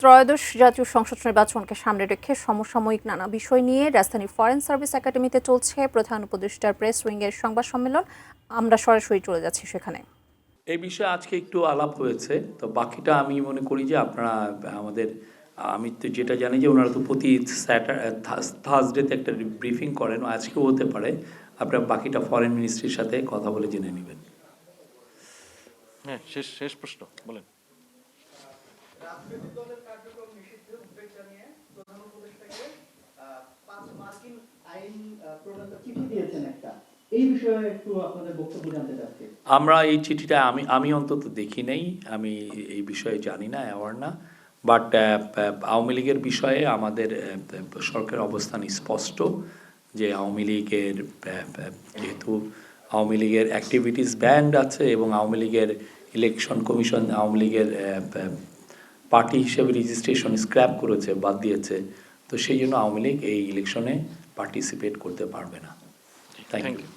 ত্রয়োদশ জাতীয় সংসদ নির্বাচনকে সামনে রেখে সমসাময়িক নানা বিষয় নিয়ে রাজধানীর ফরেন সার্ভিস একাডেমিতে চলছে প্রধান উপদেষ্টার প্রেস উইংয়ের সংবাদ সম্মেলন। আমরা সরাসরি চলে যাচ্ছি সেখানে। এই বিষয়ে আজকে একটু আলাপ হয়েছে, তো বাকিটা আমি মনে করি যে আপনারা আমাদের, আমি তো যেটা জানি যে ওনারা তো প্রতি থার্সডেতে একটা ব্রিফিং করেন, আজকেও হতে পারে। আপনারা বাকিটা ফরেন মিনিস্ট্রির সাথে কথা বলে জেনে নেবেন। হ্যাঁ, শেষ প্রশ্ন বলেন। রাজনৈতিক দলের কার্যক্রম নিষিদ্ধের উদ্বেগ জানিয়ে প্রধান উপদেষ্টাকে 5 মার্কিন আইন প্রণেতা চিঠি দিয়েছেন একটা। এই বিষয়ে একটু আপনাদের বক্তব্য জানতে চাচ্ছি। আমরা এই চিঠিটা আমি অন্তত দেখি নাই, আমি এই বিষয়ে জানি না, অ্যাওয়ার না। বাট আওয়ামী লীগের বিষয়ে আমাদের সরকারের অবস্থান স্পষ্ট যে আওয়ামী লীগের যেহেতু আওয়ামী লীগের অ্যাক্টিভিটিস ব্যান্ড আছে এবং আওয়ামী লীগের ইলেকশন কমিশন আওয়ামী লীগের পার্টি হিসেবে রেজিস্ট্রেশন স্ক্র্যাপ করেছে, বাদ দিয়েছে। তো সেই জন্য আওয়ামী লীগ এই ইলেকশনে পার্টিসিপেট করতে পারবে না। Thank you.